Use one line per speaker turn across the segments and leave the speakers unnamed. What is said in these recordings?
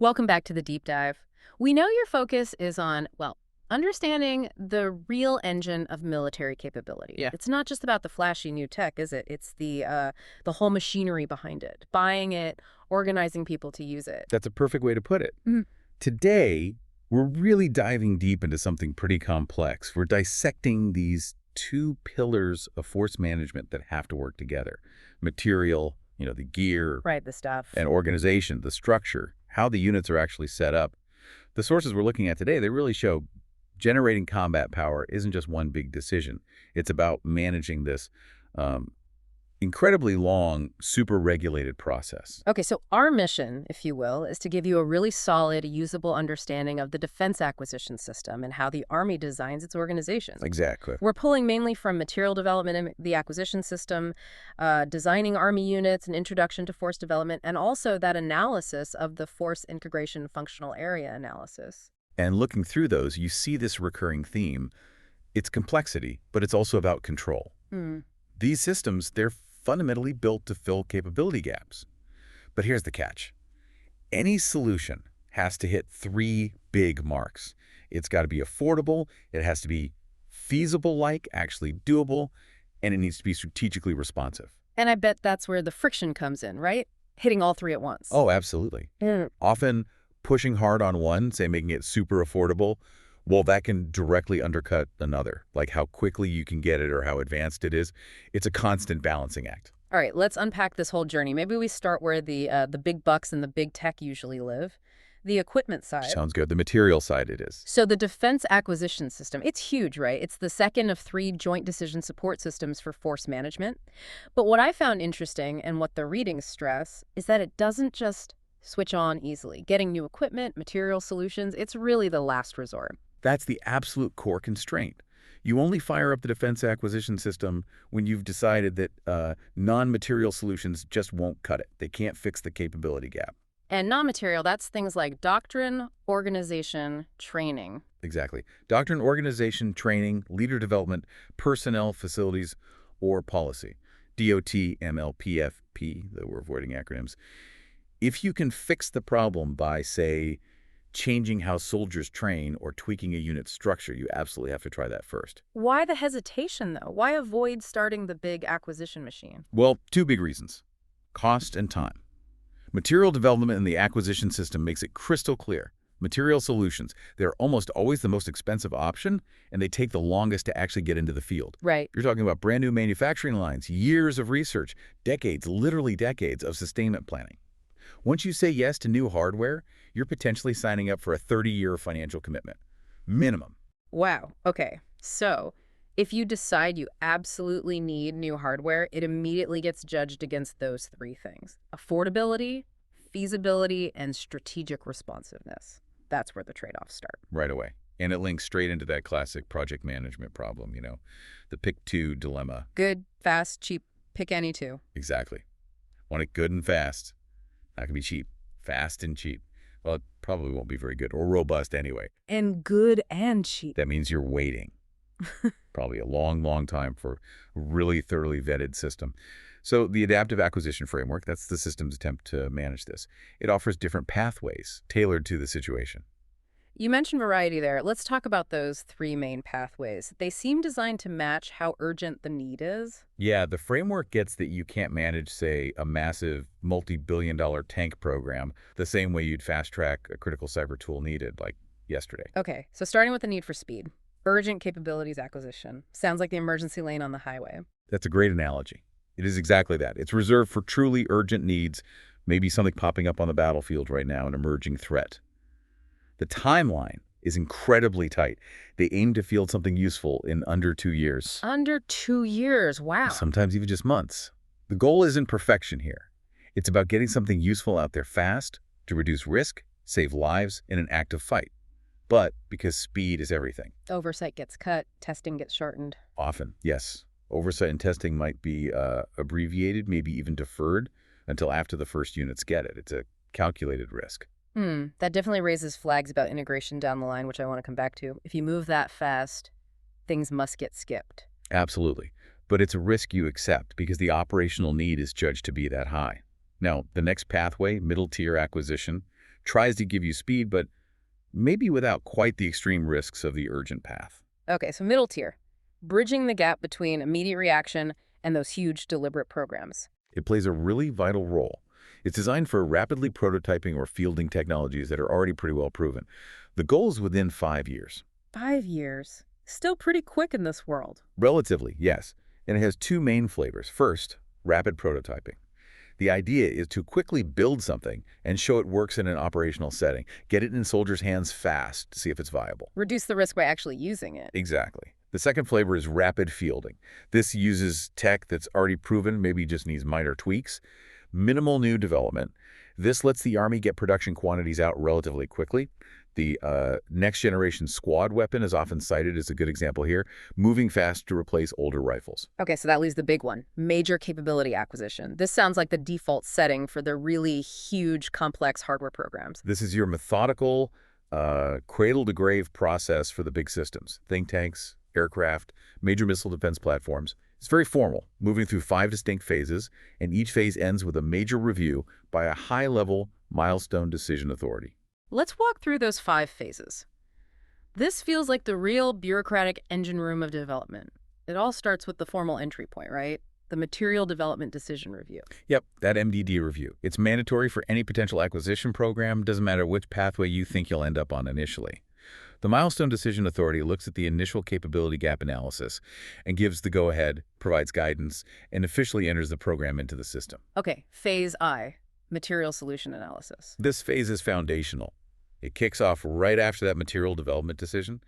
Welcome back to the deep dive. We know your focus is on, well, understanding the real engine of military capability.
Yeah.
It's not just about the flashy new tech, is it? It's the whole machinery behind it, buying it, organizing people to use it.
That's a perfect way to put it.
Mhm.
Today, we're really diving deep into something pretty complex. We're dissecting these two pillars of force management that have to work together. Material, the gear,
Right, the stuff.
and organization, the structure, how the units are actually set up. The sources we're looking at today, they really show generating combat power isn't just one big decision. It's about managing this incredibly long, super regulated process.
Okay, so our mission, if you will, is to give you a really solid, usable understanding of the defense acquisition system and how the Army designs its organizations.
Exactly.
We're pulling mainly from material development and the acquisition system, designing Army units, an introduction to force development, and also that analysis of the force integration functional area analysis.
And looking through those, you see this recurring theme. It's complexity, but it's also about control.
Hmm.
These systems, they're fundamentally built to fill capability gaps. But here's the catch. Any solution has to hit three big marks. It's got to be affordable, it has to be feasible-like, actually doable, and it needs to be strategically responsive.
And I bet that's where the friction comes in, right? Hitting all three at once.
Oh, absolutely.
Mm.
Often pushing hard on one, say making it super affordable, well, that can directly undercut another, like how quickly you can get it or how advanced it is. It's a constant balancing act.
All right, let's unpack this whole journey. Maybe we start where the big bucks and the big tech usually live, the equipment side.
Sounds good. The material side it is.
So the defense acquisition system, it's huge, right? It's the second of three joint decision support systems for force management. But what I found interesting and what the readings stress is that it doesn't just switch on easily. Getting new equipment, material solutions, it's really the last resort.
That's the absolute core constraint. You only fire up the defense acquisition system when you've decided that non-material solutions just won't cut it. They can't fix the capability gap.
And non-material, that's things like doctrine, organization, training.
Exactly. Doctrine, organization, training, leader development, personnel, facilities, or policy. DOTMLPF-P, though we're avoiding acronyms. If you can fix the problem by, say, changing how soldiers train or tweaking a unit structure, you absolutely have to try that first.
Why the hesitation, though? Why avoid starting the big acquisition machine?
Well, two big reasons. Cost and time. Material development in the acquisition system makes it crystal clear. Material solutions, they're almost always the most expensive option, and they take the longest to actually get into the field.
Right.
You're talking about brand new manufacturing lines, years of research, decades, literally decades of sustainment planning. Once you say yes to new hardware, you're potentially signing up for a 30-year financial commitment. Minimum.
Wow. Okay. So if you decide you absolutely need new hardware, it immediately gets judged against those three things: affordability, feasibility, and strategic responsiveness. That's where the trade-offs start.
Right away. And it links straight into that classic project management problem, the pick-two dilemma.
Good, fast, cheap, pick any two.
Exactly. Want it good and fast. Not gonna be cheap. Fast and cheap. Well, it probably won't be very good or robust anyway.
And good and cheap.
That means you're waiting. Probably a long, long time for a really thoroughly vetted system. So the adaptive acquisition framework, that's the system's attempt to manage this. It offers different pathways tailored to the situation.
You mentioned variety there. Let's talk about those three main pathways. They seem designed to match how urgent the need is.
Yeah, the framework gets that you can't manage, say, a massive multi-billion-dollar tank program the same way you'd fast-track a critical cyber tool needed, like yesterday.
Okay, so starting with the need for speed. Urgent capabilities acquisition. Sounds like the emergency lane on the highway.
That's a great analogy. It is exactly that. It's reserved for truly urgent needs, maybe something popping up on the battlefield right now, an emerging threat. The timeline is incredibly tight. They aim to field something useful in under 2 years.
Under 2 years, wow.
Sometimes even just months. The goal isn't perfection here. It's about getting something useful out there fast to reduce risk, save lives in an active fight. But because speed is everything.
Oversight gets cut, testing gets shortened.
Often, yes. Oversight and testing might be abbreviated, maybe even deferred until after the first units get it. It's a calculated risk.
That definitely raises flags about integration down the line, which I want to come back to. If you move that fast, things must get skipped.
Absolutely. But it's a risk you accept because the operational need is judged to be that high. Now, the next pathway, middle-tier acquisition, tries to give you speed, but maybe without quite the extreme risks of the urgent path.
Okay, so middle tier, bridging the gap between immediate reaction and those huge deliberate programs.
It plays a really vital role. It's designed for rapidly prototyping or fielding technologies that are already pretty well proven. The goal is within 5 years.
5 years. Still pretty quick in this world.
Relatively, yes. And it has two main flavors. First, rapid prototyping. The idea is to quickly build something and show it works in an operational setting. Get it in soldiers' hands fast to see if it's viable.
Reduce the risk by actually using it.
Exactly. The second flavor is rapid fielding. This uses tech that's already proven, maybe just needs minor tweaks. Minimal new development. This lets the Army get production quantities out relatively quickly. The next-generation squad weapon is often cited as a good example here, moving fast to replace older rifles.
Okay, so that leaves the big one, major capability acquisition. This sounds like the default setting for the really huge, complex hardware programs.
This is your methodical, cradle-to-grave process for the big systems. Think tanks, aircraft, major missile defense platforms. It's very formal, moving through 5 distinct phases, and each phase ends with a major review by a high-level milestone decision authority.
Let's walk through those 5 phases. This feels like the real bureaucratic engine room of development. It all starts with the formal entry point, right? The Material Development Decision Review.
Yep, that MDD review. It's mandatory for any potential acquisition program, doesn't matter which pathway you think you'll end up on initially. The Milestone Decision Authority looks at the initial capability gap analysis and gives the go-ahead, provides guidance, and officially enters the program into the system.
Okay, Phase I, Material Solution Analysis.
This phase is foundational. It kicks off right after that material development decision,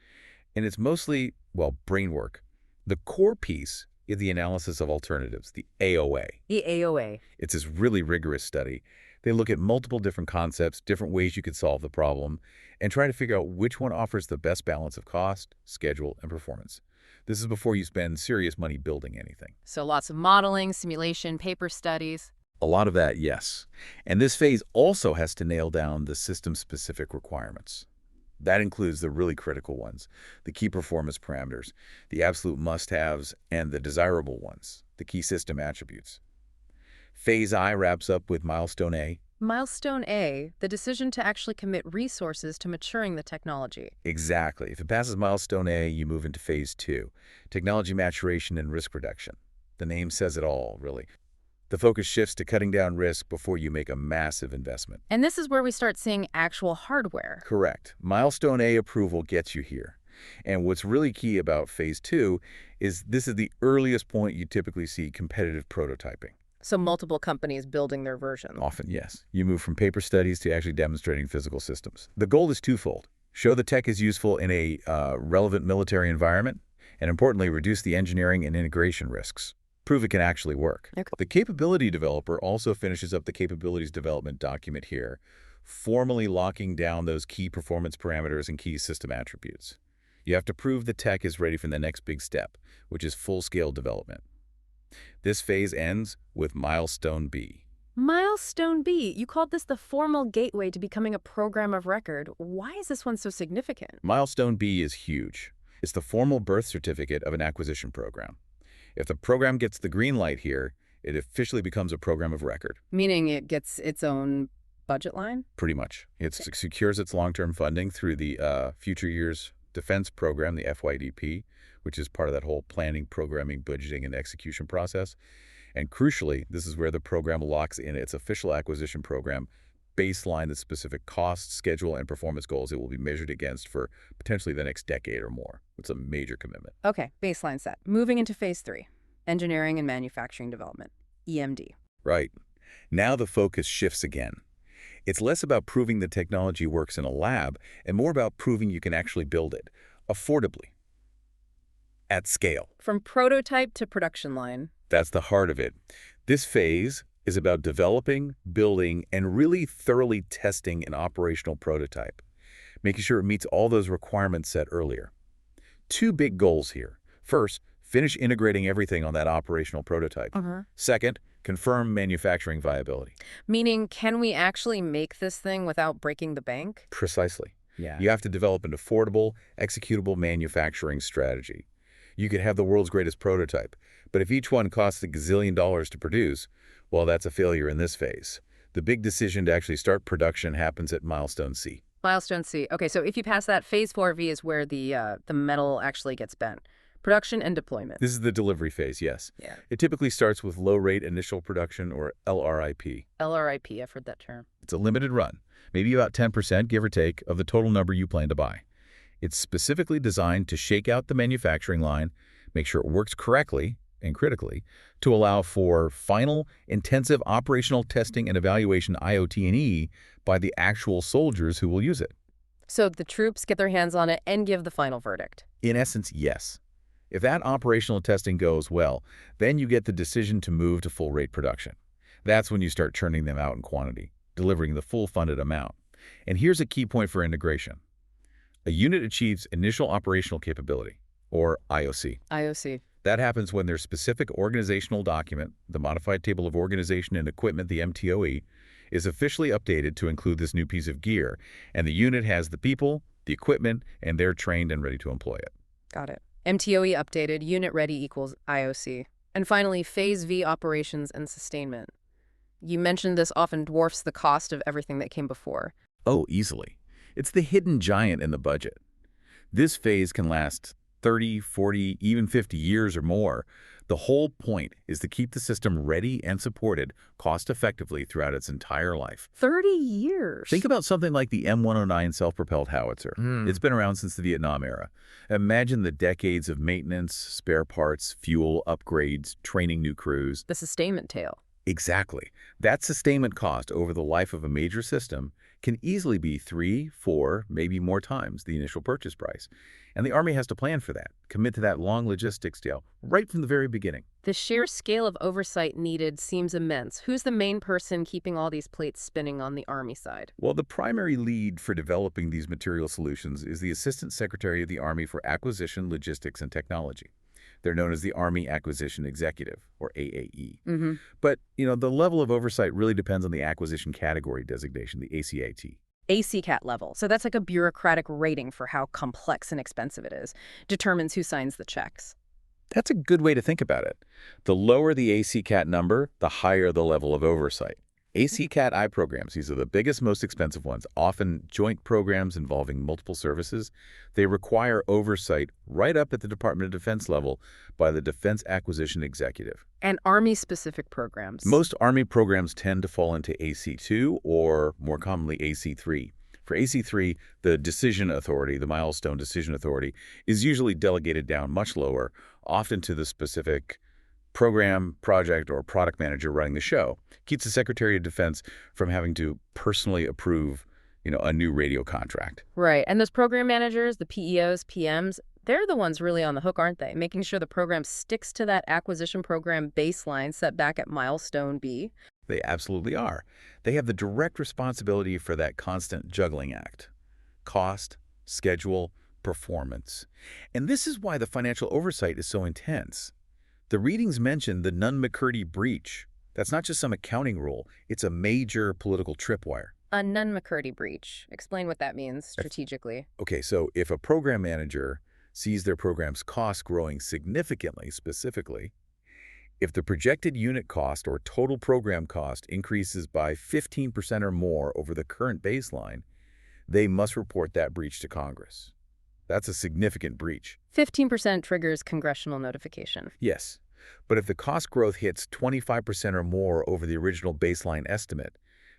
and it's mostly, well, brain work. The core piece is the analysis of alternatives, the AOA.
The AOA.
It's this really rigorous study. They look at multiple different concepts, different ways you could solve the problem, and try to figure out which one offers the best balance of cost, schedule, and performance. This is before you spend serious money building anything.
So lots of modeling, simulation, paper studies.
A lot of that, yes. And this phase also has to nail down the system-specific requirements. That includes the really critical ones, the key performance parameters, the absolute must-haves, and the desirable ones, the key system attributes. Phase I wraps up with Milestone A.
Milestone A, the decision to actually commit resources to maturing the technology.
Exactly. If it passes Milestone A, you move into Phase II, technology maturation and risk reduction. The name says it all, really. The focus shifts to cutting down risk before you make a massive investment.
And this is where we start seeing actual hardware.
Correct. Milestone A approval gets you here. And what's really key about Phase II is this is the earliest point you typically see competitive prototyping.
So multiple companies building their version.
Often, yes. You move from paper studies to actually demonstrating physical systems. The goal is twofold. Show the tech is useful in a relevant military environment, and importantly, reduce the engineering and integration risks. Prove it can actually work.
Okay.
The capability developer also finishes up the capabilities development document here, formally locking down those key performance parameters and key system attributes. You have to prove the tech is ready for the next big step, which is full-scale development. This phase ends with Milestone B.
Milestone B, you called this the formal gateway to becoming a program of record. Why is this one so significant?
Milestone B is huge. It's the formal birth certificate of an acquisition program. If the program gets the green light here, it officially becomes a program of record.
Meaning it gets its own budget line?
Pretty much. It secures its long-term funding through the Future Years Defense Program, the FYDP, which is part of that whole planning, programming, budgeting, and execution process. And crucially, this is where the program locks in its official acquisition program, baseline the specific cost, schedule, and performance goals it will be measured against for potentially the next decade or more. It's a major commitment.
Okay, baseline set. Moving into Phase 3, Engineering and Manufacturing Development, EMD.
Right. Now the focus shifts again. It's less about proving the technology works in a lab and more about proving you can actually build it, affordably, at scale.
From prototype to production line.
That's the heart of it. This phase is about developing, building, and really thoroughly testing an operational prototype, making sure it meets all those requirements set earlier. Two big goals here. First, finish integrating everything on that operational prototype. Second, confirm manufacturing viability.
Meaning, can we actually make this thing without breaking the bank?
Precisely.
Yeah.
You have to develop an affordable, executable manufacturing strategy. You could have the world's greatest prototype, but if each one costs $1 gazillion to produce, well, that's a failure in this phase. The big decision to actually start production happens at milestone C.
Milestone C. Okay, so if you pass that, phase 4V is where the metal actually gets bent. Production and deployment.
This is the delivery phase, yes.
Yeah.
It typically starts with low-rate initial production, or LRIP.
LRIP, I've heard that term.
It's a limited run, maybe about 10%, give or take, of the total number you plan to buy. It's specifically designed to shake out the manufacturing line, make sure it works correctly and critically, to allow for final, intensive operational testing and evaluation IOT&E by the actual soldiers who will use it.
So the troops get their hands on it and give the final verdict.
In essence, yes. If that operational testing goes well, then you get the decision to move to full-rate production. That's when you start churning them out in quantity, delivering the full funded amount. And here's a key point for integration. A unit achieves initial operational capability, or IOC.
IOC.
That happens when their specific organizational document, the Modified Table of Organization and Equipment, the MTOE, is officially updated to include this new piece of gear, and the unit has the people, the equipment, and they're trained and ready to employ it.
Got it. MTOE updated, unit ready equals IOC. And finally, phase V, operations and sustainment. You mentioned this often dwarfs the cost of everything that came before.
Oh, easily. It's the hidden giant in the budget. This phase can last 30, 40, even 50 years or more. The whole point is to keep the system ready and supported cost-effectively throughout its entire life.
30 years?
Think about something like the M109 self-propelled howitzer. It's been around since the Vietnam era. Imagine the decades of maintenance, spare parts, fuel, upgrades, training new crews.
The sustainment tail.
Exactly. That sustainment cost over the life of a major system can easily be 3, 4, maybe more times the initial purchase price. And the Army has to plan for that, commit to that long logistics tail right from the very beginning.
The sheer scale of oversight needed seems immense. Who's the main person keeping all these plates spinning on the Army side?
Well, the primary lead for developing these material solutions is the Assistant Secretary of the Army for Acquisition, Logistics, and Technology. They're known as the Army Acquisition Executive, or AAE. But, the level of oversight really depends on the acquisition category designation, the ACAT.
ACCAT level. So that's like a bureaucratic rating for how complex and expensive it is. Determines who signs the checks.
That's a good way to think about it. The lower the ACCAT number, the higher the level of oversight. ACCAT-I programs, these are the biggest, most expensive ones, often joint programs involving multiple services. They require oversight right up at the Department of Defense level by the Defense Acquisition Executive.
And Army-specific programs.
Most Army programs tend to fall into AC2 or, more commonly, AC3. For AC3, the decision authority, the milestone decision authority, is usually delegated down much lower, often to the specific program, project, or product manager running the show. Keeps the Secretary of Defense from having to personally approve, a new radio contract.
Right. And those program managers, the PEOs, PMs, they're the ones really on the hook, aren't they? Making sure the program sticks to that acquisition program baseline set back at milestone B.
They absolutely are. They have the direct responsibility for that constant juggling act. Cost, schedule, performance. And this is why the financial oversight is so intense. The readings mention the Nunn-McCurdy breach. That's not just some accounting rule. It's a major political tripwire.
A Nunn-McCurdy breach. Explain what that means strategically.
Okay, so if a program manager sees their program's costs growing significantly, specifically, if the projected unit cost or total program cost increases by 15% or more over the current baseline, they must report that breach to Congress. That's a significant breach.
15% triggers congressional notification.
Yes, but if the cost growth hits 25% or more over the original baseline estimate,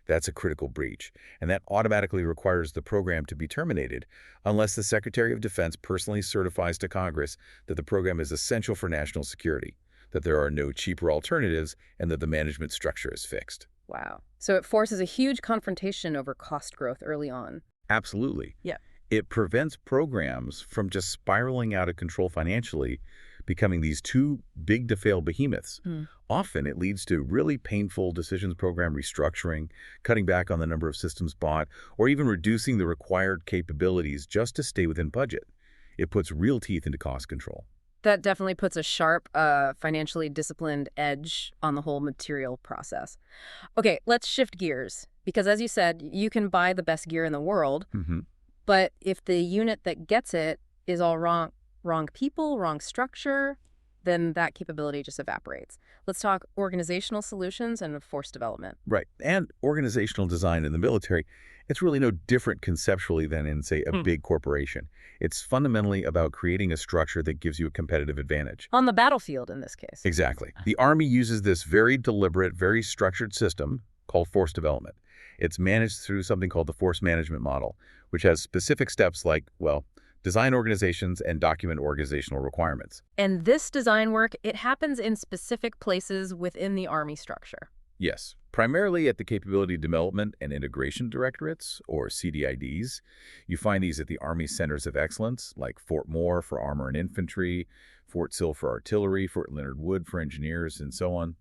that's a critical breach, and that automatically requires the program to be terminated unless the Secretary of Defense personally certifies to Congress that the program is essential for national security, that there are no cheaper alternatives, and that the management structure is fixed.
Wow. So it forces a huge confrontation over cost growth early on.
Absolutely.
Yeah.
It prevents programs from just spiraling out of control financially, becoming these too big to fail behemoths. Often it leads to really painful decisions program restructuring, cutting back on the number of systems bought, or even reducing the required capabilities just to stay within budget. It puts real teeth into cost control.
That definitely puts a sharp, financially disciplined edge on the whole material process. Okay, let's shift gears. Because as you said, you can buy the best gear in the world, but if the unit that gets it is all wrong people, wrong structure, then that capability just evaporates. Let's talk organizational solutions and force development.
Right. And organizational design in the military, it's really no different conceptually than in, say, a big corporation. It's fundamentally about creating a structure that gives you a competitive advantage.
On the battlefield in this case.
Exactly. The Army uses this very deliberate, very structured system called force development. It's managed through something called the force management model, which has specific steps like, well, design organizations and document organizational requirements.
And this design work, it happens in specific places within the Army structure.
Yes, primarily at the Capability Development and Integration Directorates, or CDIDs. You find these at the Army Centers of Excellence, like Fort Moore for Armor and Infantry, Fort Sill for Artillery, Fort Leonard Wood for Engineers, and so on.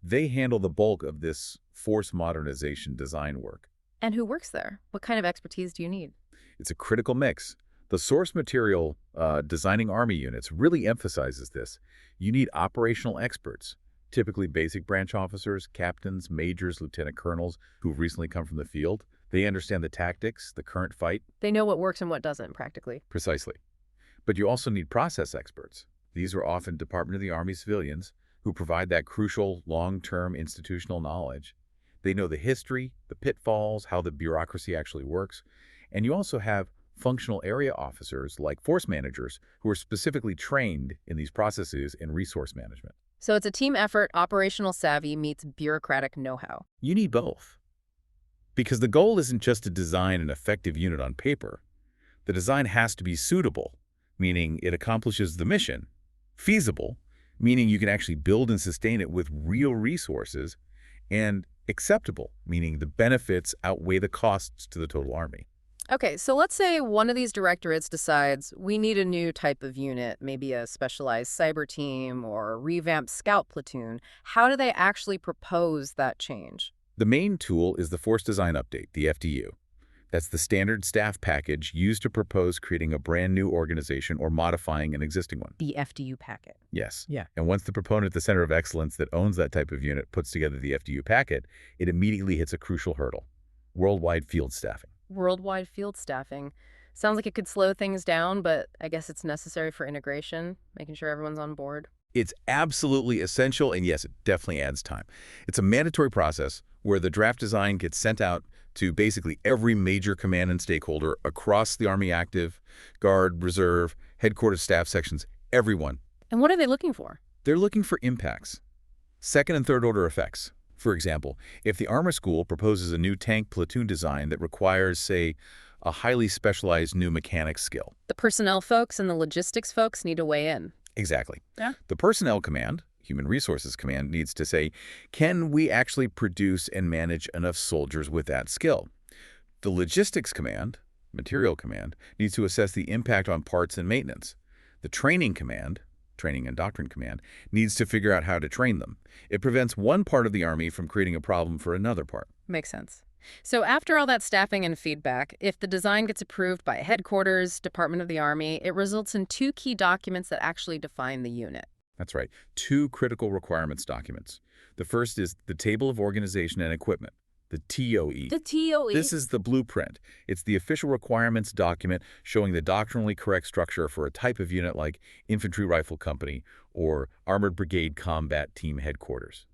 They handle the bulk of this force modernization design work.
And who works there? What kind of expertise do you need?
It's a critical mix. The source material designing Army units really emphasizes this. You need operational experts, typically basic branch officers, captains, majors, lieutenant colonels who've recently come from the field. They understand the tactics, the current fight.
They know what works and what doesn't, practically.
Precisely. But you also need process experts. These are often Department of the Army civilians who provide that crucial long-term institutional knowledge. They know the history, the pitfalls, how the bureaucracy actually works. And you also have functional area officers like force managers who are specifically trained in these processes in resource management.
So it's a team effort, operational savvy meets bureaucratic know-how.
You need both. Because the goal isn't just to design an effective unit on paper. The design has to be suitable, meaning it accomplishes the mission. Feasible, meaning you can actually build and sustain it with real resources. And acceptable, meaning the benefits outweigh the costs to the total Army.
Okay, so let's say one of these directorates decides we need a new type of unit, maybe a specialized cyber team or a revamped scout platoon. How do they actually propose that change?
The main tool is the Force Design Update, the FDU. That's the standard staff package used to propose creating a brand new organization or modifying an existing one.
The FDU packet.
Yes.
Yeah.
And once the proponent at the Center of Excellence that owns that type of unit puts together the FDU packet, it immediately hits a crucial hurdle: worldwide field staffing.
Worldwide field staffing. Sounds like it could slow things down, but I guess it's necessary for integration, making sure everyone's on board.
It's absolutely essential, and yes, it definitely adds time. It's a mandatory process where the draft design gets sent out to basically every major command and stakeholder across the Army active, Guard, Reserve, headquarters staff sections, everyone.
And what are they looking for?
They're looking for impacts, second and third order effects. For example, if the Armor School proposes a new tank platoon design that requires, say, a highly specialized new mechanics skill.
The personnel folks and the logistics folks need to weigh in.
Exactly.
Yeah.
The Personnel Command, Human Resources Command, needs to say, can we actually produce and manage enough soldiers with that skill? The Logistics Command, Materiel Command, needs to assess the impact on parts and maintenance. The Training Command, Training and Doctrine Command, needs to figure out how to train them. It prevents one part of the Army from creating a problem for another part.
Makes sense. So after all that staffing and feedback, if the design gets approved by headquarters, Department of the Army, it results in two key documents that actually define the unit.
That's right. Two critical requirements documents. The first is the Table of Organization and Equipment, the TOE.
The TOE?
This is the blueprint. It's the official requirements document showing the doctrinally correct structure for a type of unit like Infantry Rifle Company or Armored Brigade Combat Team Headquarters.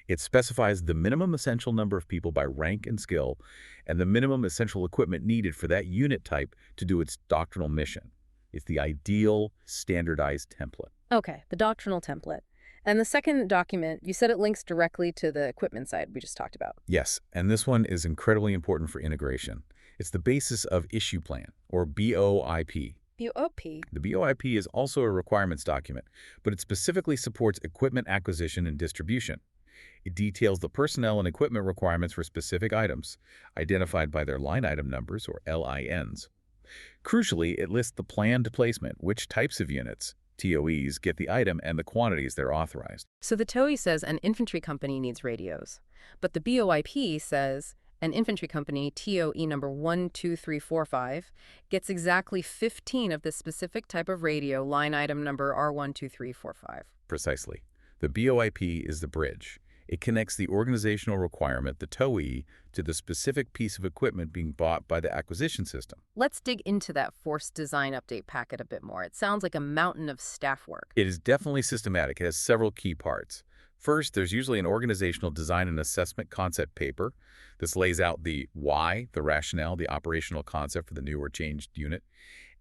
It specifies the minimum essential number of people by rank and skill and the minimum essential equipment needed for that unit type to do its doctrinal mission. It's the ideal standardized template.
Okay, the doctrinal template. And the second document, you said it links directly to the equipment side we just talked about.
Yes, and this one is incredibly important for integration. It's the basis of Issue Plan, or BOIP.
BOIP?
The BOIP is also a requirements document, but it specifically supports equipment acquisition and distribution. It details the personnel and equipment requirements for specific items, identified by their line item numbers, or LINs. Crucially, it lists the planned placement, which types of units, TOEs, get the item and the quantities they're authorized.
So the TOE says an infantry company needs radios, but the BOIP says an infantry company, TOE number 12345, gets exactly 15 of this specific type of radio, line item number R12345.
Precisely. The BOIP is the bridge. It connects the organizational requirement, the TOE, to the specific piece of equipment being bought by the acquisition system.
Let's dig into that force design update packet a bit more. It sounds like a mountain of staff work.
It is definitely systematic. It has several key parts. First, there's usually an organizational design and assessment concept paper. This lays out the why, the rationale, the operational concept for the new or changed unit,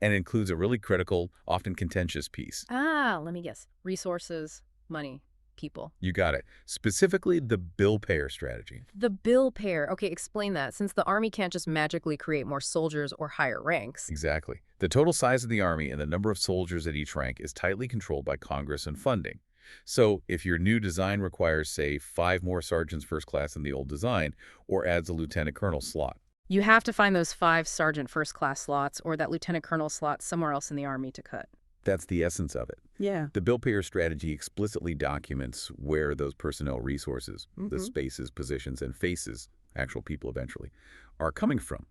and includes a really critical, often contentious piece.
Let me guess. Resources, money, people.
You got it. Specifically, the bill payer strategy.
The bill payer. Okay, explain that. Since the Army can't just magically create more soldiers or higher ranks.
Exactly. The total size of the Army and the number of soldiers at each rank is tightly controlled by Congress and funding. So if your new design requires, say, 5 more sergeants first class than the old design, or adds a lieutenant colonel slot,
You have to find those 5 sergeant first class slots or that lieutenant colonel slot somewhere else in the Army to cut.
that's the essence of it.
Yeah.
The bill payer strategy explicitly documents where those personnel resources, the spaces, positions, and faces, actual people eventually, are coming from.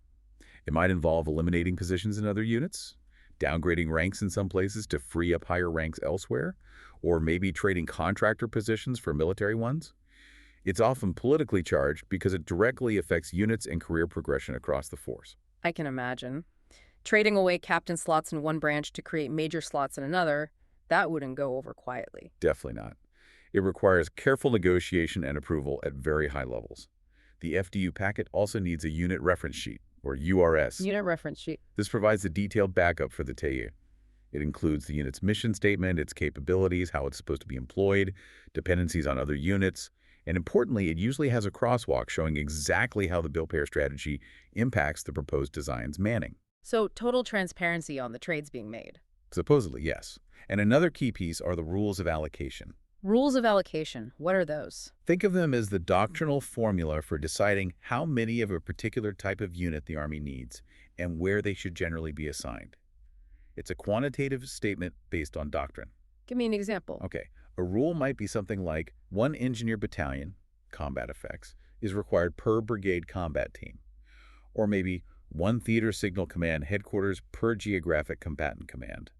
It might involve eliminating positions in other units, downgrading ranks in some places to free up higher ranks elsewhere, or maybe trading contractor positions for military ones. It's often politically charged because it directly affects units and career progression across the force.
I can imagine. Trading away captain slots in one branch to create major slots in another, that wouldn't go over quietly.
Definitely not. It requires careful negotiation and approval at very high levels. The FDU packet also needs a unit reference sheet, or URS.
Unit reference sheet.
This provides a detailed backup for the TAU. It includes the unit's mission statement, its capabilities, how it's supposed to be employed, dependencies on other units, and importantly, it usually has a crosswalk showing exactly how the bill payer strategy impacts the proposed design's manning.
So total transparency on the trades being made.
Supposedly, yes. And another key piece are the rules of allocation.
Rules of allocation, what are those?
Think of them as the doctrinal formula for deciding how many of a particular type of unit the Army needs and where they should generally be assigned. It's a quantitative statement based on doctrine.
Give me an example.
Okay, a rule might be something like 1 engineer battalion, combat effects, is required per brigade combat team. Or maybe 1 theater signal command headquarters per geographic combatant command.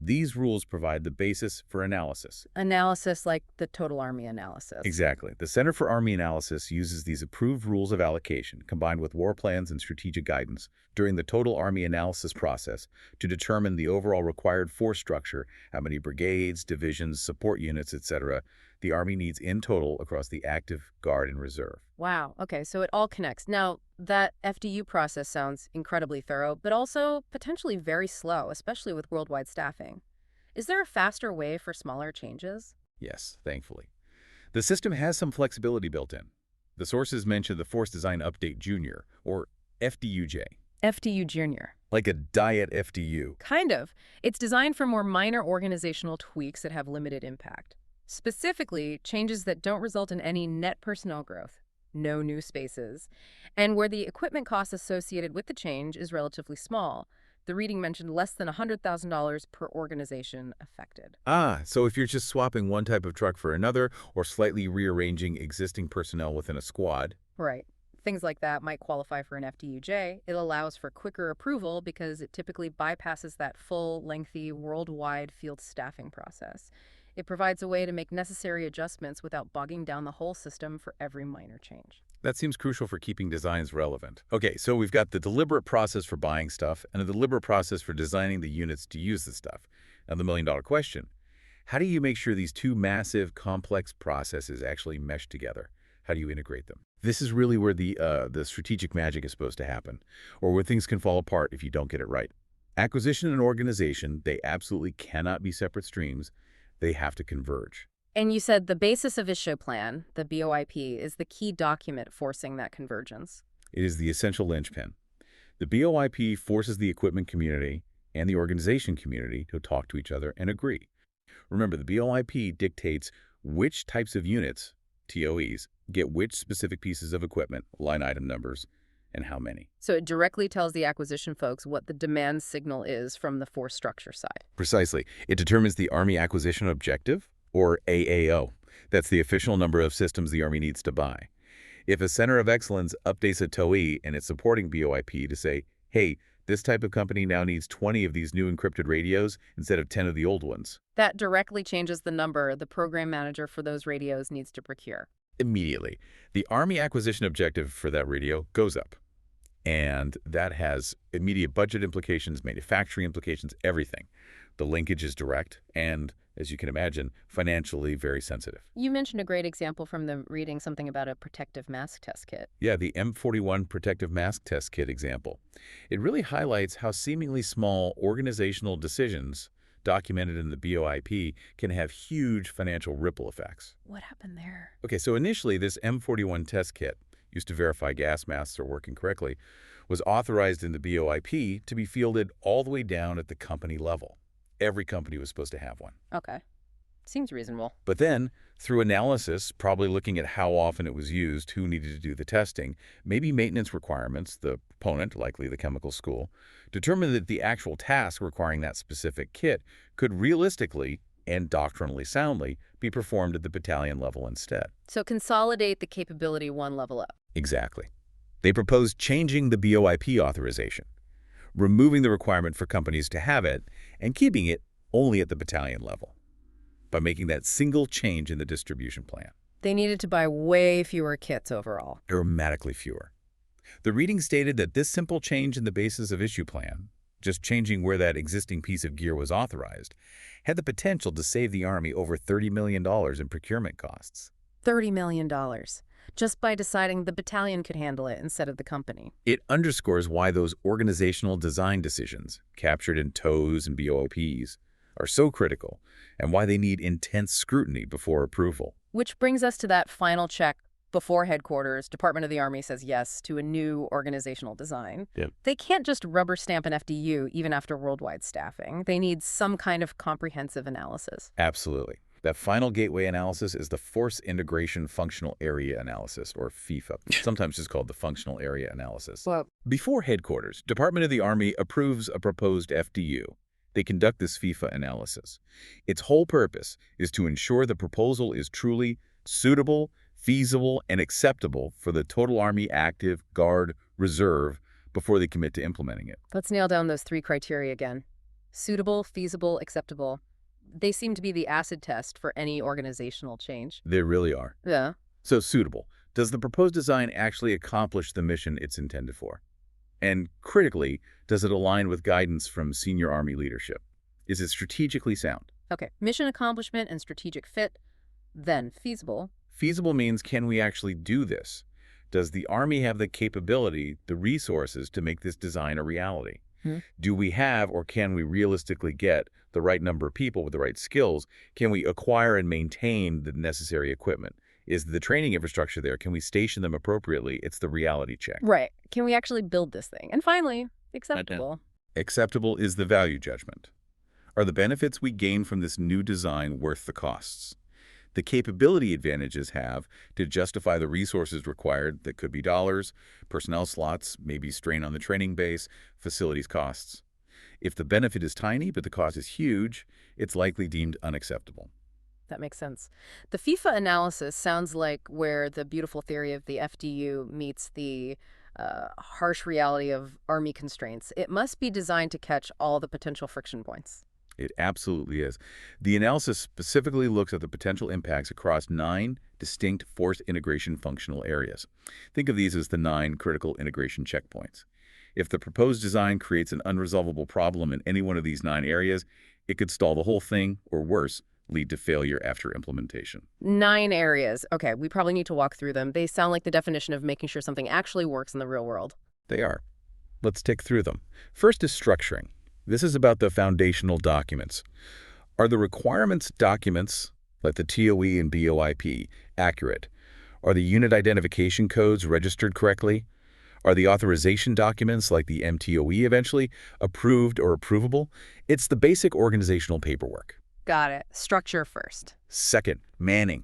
These rules provide the basis for analysis.
Analysis like the total Army analysis.
Exactly. The Center for Army Analysis uses these approved rules of allocation, combined with war plans and strategic guidance, during the total Army analysis process to determine the overall required force structure, how many brigades, divisions, support units, etc. the Army needs in total across the active, guard, and reserve.
Wow. Okay, so it all connects. Now, that FDU process sounds incredibly thorough, but also potentially very slow, especially with worldwide staffing. Is there a faster way for smaller changes?
Yes, thankfully. The system has some flexibility built in. The sources mention the Force Design Update Junior, or FDUJ.
FDU Junior.
Like a diet FDU.
Kind of. It's designed for more minor organizational tweaks that have limited impact. Specifically, changes that don't result in any net personnel growth, no new spaces, and where the equipment cost associated with the change is relatively small. The reading mentioned less than $100,000 per organization affected.
So if you're just swapping one type of truck for another or slightly rearranging existing personnel within a squad.
Right. Things like that might qualify for an FDUJ. It allows for quicker approval because it typically bypasses that full, lengthy, worldwide field staffing process. It provides a way to make necessary adjustments without bogging down the whole system for every minor change.
That seems crucial for keeping designs relevant. Okay, so we've got the deliberate process for buying stuff and a deliberate process for designing the units to use the stuff. Now the million-dollar question, how do you make sure these two massive, complex processes actually mesh together? How do you integrate them? This is really where the strategic magic is supposed to happen, or where things can fall apart if you don't get it right. Acquisition and organization, they absolutely cannot be separate streams. They have to converge.
And you said the basis of issue plan, the BOIP, is the key document forcing that convergence.
It is the essential linchpin. The BOIP forces the equipment community and the organization community to talk to each other and agree. Remember, the BOIP dictates which types of units, TOEs, get which specific pieces of equipment, line item numbers, and how many.
So it directly tells the acquisition folks what the demand signal is from the force structure side.
Precisely. It determines the Army Acquisition Objective, or AAO. That's the official number of systems the Army needs to buy. If a Center of Excellence updates a TOE and it's supporting BOIP to say, hey, this type of company now needs 20 of these new encrypted radios instead of 10 of the old ones.
That directly changes the number the program manager for those radios needs to procure.
Immediately, the Army acquisition objective for that radio goes up. And that has immediate budget implications, manufacturing implications, everything. The linkage is direct and, as you can imagine, financially very sensitive.
You mentioned a great example from the reading, something about a protective mask test kit.
Yeah, the M41 protective mask test kit example. It really highlights how seemingly small organizational decisions documented in the BOIP can have huge financial ripple effects.
What happened there?
Okay, so initially this M41 test kit, used to verify gas masks are working correctly, was authorized in the BOIP to be fielded all the way down at the company level. Every company was supposed to have one.
Okay. Seems reasonable.
But then, through analysis, probably looking at how often it was used, who needed to do the testing, maybe maintenance requirements, the proponent, likely the chemical school, determined that the actual task requiring that specific kit could realistically and doctrinally soundly be performed at the battalion level instead.
So consolidate the capability one level up.
Exactly. They proposed changing the BOIP authorization, removing the requirement for companies to have it, and keeping it only at the battalion level, by making that single change in the distribution plan.
They needed to buy way fewer kits overall.
Dramatically fewer. The reading stated that this simple change in the basis of issue plan, just changing where that existing piece of gear was authorized, had the potential to save the Army over $30 million in procurement costs.
$30 million, just by deciding the battalion could handle it instead of the company.
It underscores why those organizational design decisions, captured in TOWs and BOPs, are so critical, and why they need intense scrutiny before approval.
Which brings us to that final check before headquarters, Department of the Army says yes to a new organizational design.
Yep.
They can't just rubber stamp an FDU even after worldwide staffing. They need some kind of comprehensive analysis.
Absolutely. That final gateway analysis is the Force Integration Functional Area Analysis, or FIFA, sometimes just called the Functional Area Analysis.
Well,
Before headquarters, Department of the Army approves a proposed FDU. They conduct this FIFA analysis. Its whole purpose is to ensure the proposal is truly suitable, feasible, and acceptable for the total Army active, Guard, Reserve before they commit to implementing it.
let's nail down those three criteria again. Suitable, feasible, acceptable. They seem to be the acid test for any organizational change.
They really are.
Yeah.
So suitable. Does the proposed design actually accomplish the mission it's intended for? And critically, does it align with guidance from senior Army leadership? Is it strategically sound?
Okay, mission accomplishment and strategic fit, then feasible.
Feasible means, can we actually do this? Does the Army have the capability, the resources to make this design a reality? Do we have, or can we realistically get, the right number of people with the right skills? Can we acquire and maintain the necessary equipment? Is the training infrastructure there? Can we station them appropriately? It's the reality check.
Right. Can we actually build this thing? And finally, acceptable.
Acceptable is the value judgment. Are the benefits we gain from this new design worth the costs? The capability advantages have to justify the resources required that could be dollars, personnel slots, maybe strain on the training base, facilities costs. If the benefit is tiny but the cost is huge, it's likely deemed unacceptable.
That makes sense. The FIFA analysis sounds like where the beautiful theory of the FDU meets the harsh reality of Army constraints. It must be designed to catch all the potential friction points.
It absolutely is. The analysis specifically looks at the potential impacts across 9 distinct force integration functional areas. Think of these as the 9 critical integration checkpoints. If the proposed design creates an unresolvable problem in any one of these 9 areas, it could stall the whole thing, or worse, lead to failure after implementation.
9 areas. Okay, we probably need to walk through them. They sound like the definition of making sure something actually works in the real world.
They are. Let's tick through them. First is structuring. This is about the foundational documents. Are the requirements documents, like the TOE and BOIP, accurate? Are the unit identification codes registered correctly? Are the authorization documents, like the MTOE eventually, approved or approvable? It's the basic organizational paperwork.
Got it. Structure first.
Second, manning.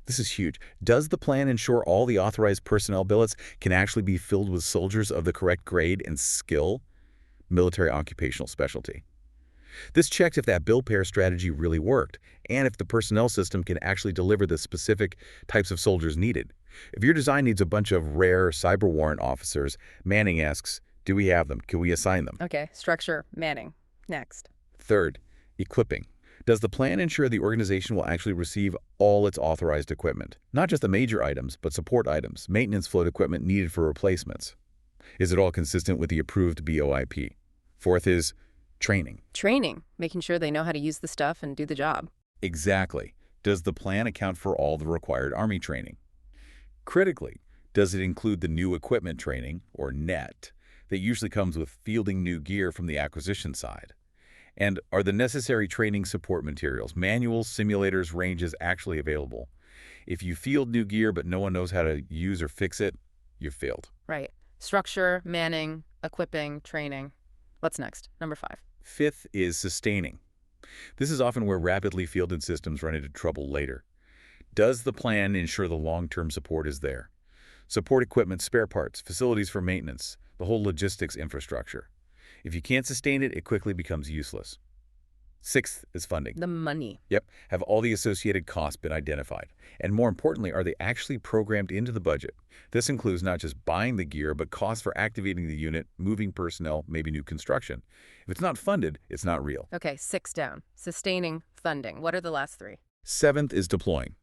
This is huge. Does the plan ensure all the authorized personnel billets can actually be filled with soldiers of the correct grade and skill? Military occupational specialty. This checks if that bill pair strategy really worked, and if the personnel system can actually deliver the specific types of soldiers needed. If your design needs a bunch of rare cyber warrant officers, Manning asks, do we have them? Can we assign them?
Okay, structure, manning. Next.
Third, equipping. Does the plan ensure the organization will actually receive all its authorized equipment? Not just the major items, but support items, maintenance float equipment needed for replacements. Is it all consistent with the approved BOIP? Fourth is training.
Training, making sure they know how to use the stuff and do the job.
Exactly. Does the plan account for all the required Army training? Critically, does it include the new equipment training, or NET, that usually comes with fielding new gear from the acquisition side? And are the necessary training support materials, manuals, simulators, ranges actually available? If you field new gear but no one knows how to use or fix it, you've failed.
Right. Structure, manning, equipping, training. What's next? Number 5.
Fifth is sustaining. This is often where rapidly fielded systems run into trouble later. Does the plan ensure the long-term support is there? Support equipment, spare parts, facilities for maintenance, the whole logistics infrastructure. If you can't sustain it, it quickly becomes useless. Sixth is funding.
The money.
Yep. Have all the associated costs been identified? And more importantly, are they actually programmed into the budget? This includes not just buying the gear, but costs for activating the unit, moving personnel, maybe new construction. If it's not funded, it's not real.
Okay, 6 down. Sustaining, funding. What are the last 3?
Seventh is deploying.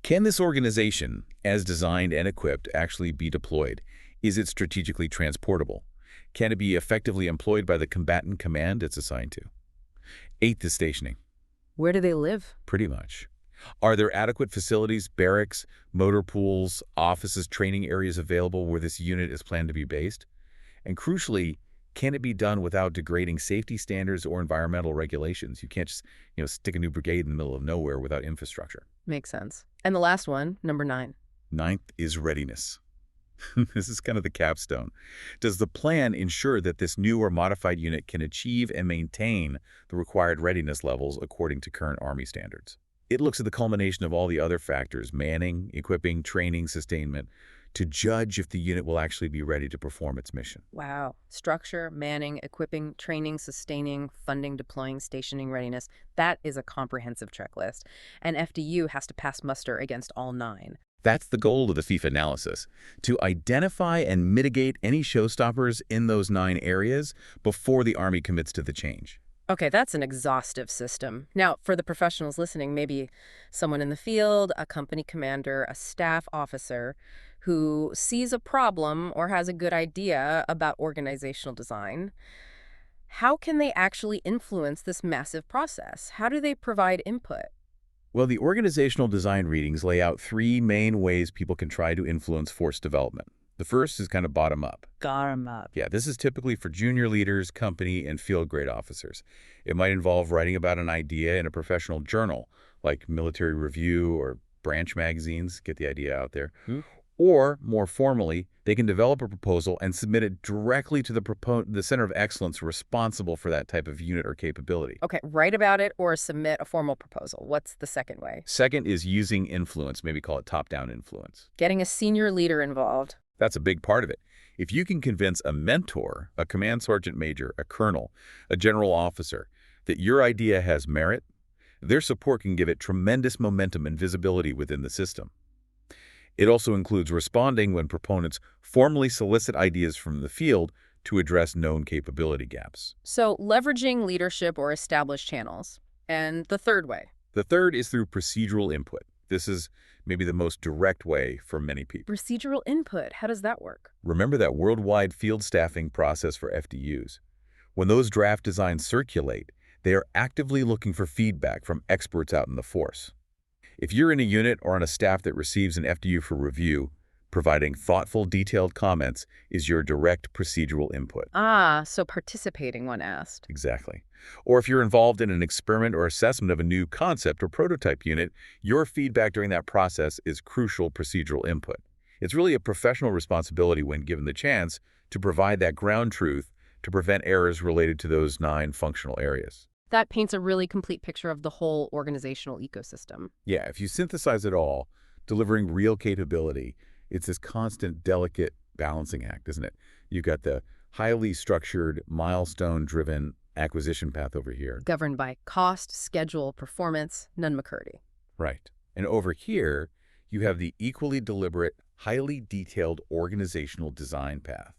Can this organization, as designed and equipped, actually be deployed? Is it strategically transportable? Can it be effectively employed by the combatant command it's assigned to? Eighth is stationing.
Where do they live?
Pretty much. Are there adequate facilities, barracks, motor pools, offices, training areas available where this unit is planned to be based? And crucially, can it be done without degrading safety standards or environmental regulations? You can't just, stick a new brigade in the middle of nowhere without infrastructure.
Makes sense. And the last one, number 9.
Ninth is readiness. This is kind of the capstone. Does the plan ensure that this new or modified unit can achieve and maintain the required readiness levels according to current Army standards? It looks at the culmination of all the other factors, manning, equipping, training, sustainment, to judge if the unit will actually be ready to perform its mission.
Wow. Structure, manning, equipping, training, sustaining, funding, deploying, stationing, readiness. That is a comprehensive checklist. And FDU has to pass muster against all 9.
That's the goal of the FIFA analysis, to identify and mitigate any showstoppers in those 9 areas before the Army commits to the change.
Okay, that's an exhaustive system. Now, for the professionals listening, maybe someone in the field, a company commander, a staff officer who sees a problem or has a good idea about organizational design, how can they actually influence this massive process? How do they provide input?
Well, the organizational design readings lay out 3 main ways people can try to influence force development. The first is kind of bottom up.
Bottom up.
Yeah, this is typically for junior leaders, company, and field grade officers. It might involve writing about an idea in a professional journal, like Military Review or branch magazines, get the idea out there. Or, more formally, they can develop a proposal and submit it directly to the Center of Excellence responsible for that type of unit or capability.
Okay, write about it or submit a formal proposal. What's the second way?
Second is using influence, maybe call it top-down influence.
Getting a senior leader involved.
That's a big part of it. If you can convince a mentor, a command sergeant major, a colonel, a general officer, that your idea has merit, their support can give it tremendous momentum and visibility within the system. It also includes responding when proponents formally solicit ideas from the field to address known capability gaps.
So leveraging leadership or established channels. And the third way?
The third is through procedural input. This is maybe the most direct way for many people.
Procedural input, how does that work?
Remember that worldwide field staffing process for FDUs. When those draft designs circulate, they are actively looking for feedback from experts out in the force. If you're in a unit or on a staff that receives an FDU for review, providing thoughtful, detailed comments is your direct procedural input.
Ah, so participating when asked.
Exactly. Or if you're involved in an experiment or assessment of a new concept or prototype unit, your feedback during that process is crucial procedural input. It's really a professional responsibility when given the chance to provide that ground truth to prevent errors related to those 9 functional areas.
That paints a really complete picture of the whole organizational ecosystem.
Yeah, if you synthesize it all, delivering real capability, it's this constant, delicate balancing act, isn't it? You've got the highly structured, milestone-driven acquisition path over here.
Governed by cost, schedule, performance, none McCurdy.
Right. And over here, you have the equally deliberate, highly detailed organizational design path.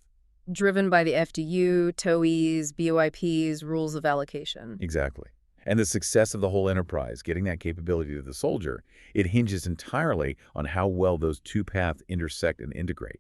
Driven by the FDU, TOEs, BOIPs, rules of allocation.
Exactly. And the success of the whole enterprise, getting that capability to the soldier, it hinges entirely on how well those two paths intersect and integrate.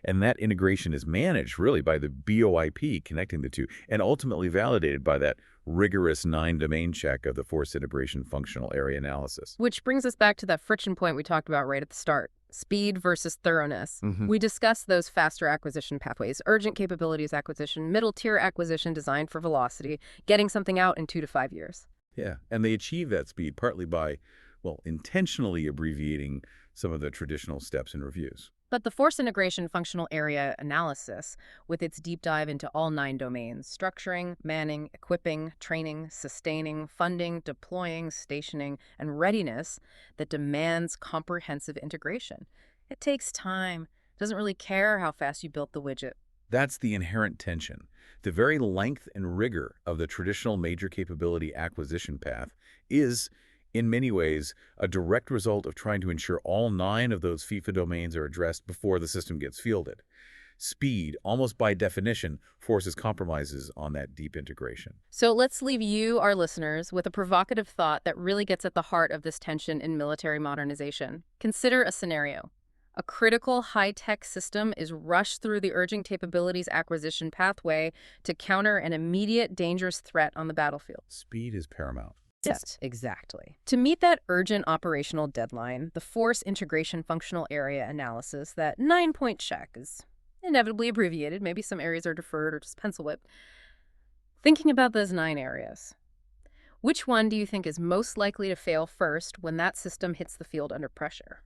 And that integration is managed really by the BOIP connecting the two, and ultimately validated by that rigorous 9-domain check of the force integration functional area analysis.
Which brings us back to that friction point we talked about right at the start. Speed versus thoroughness. We discussed those faster acquisition pathways, urgent capabilities acquisition, middle tier acquisition designed for velocity, getting something out in 2 to 5 years.
Yeah, and they achieve that speed partly by, well, intentionally abbreviating some of the traditional steps and reviews.
But the force integration functional area analysis, with its deep dive into all 9 domains, structuring, manning, equipping, training, sustaining, funding, deploying, stationing, and readiness, that demands comprehensive integration. It takes time. Doesn't really care how fast you built the widget.
That's the inherent tension. The very length and rigor of the traditional major capability acquisition path is, in many ways, a direct result of trying to ensure all 9 of those FIFA domains are addressed before the system gets fielded. Speed, almost by definition, forces compromises on that deep integration.
So let's leave you, our listeners, with a provocative thought that really gets at the heart of this tension in military modernization. Consider a scenario. A critical high-tech system is rushed through the urgent capabilities acquisition pathway to counter an immediate dangerous threat on the battlefield.
Speed is paramount.
Yes, exactly. To meet that urgent operational deadline, the force integration functional area analysis, that 9-point check, is inevitably abbreviated. Maybe some areas are deferred or just pencil whipped. Thinking about those 9 areas, which one do you think is most likely to fail first when that system hits the field under pressure?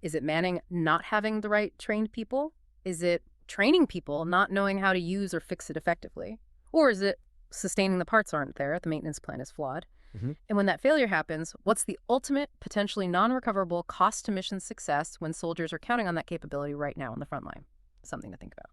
Is it manning not having the right trained people? Is it training people not knowing how to use or fix it effectively? Or is it sustaining the parts aren't there, the maintenance plan is flawed? And when that failure happens, what's the ultimate, potentially non-recoverable cost to mission success when soldiers are counting on that capability right now on the front line? Something to think about.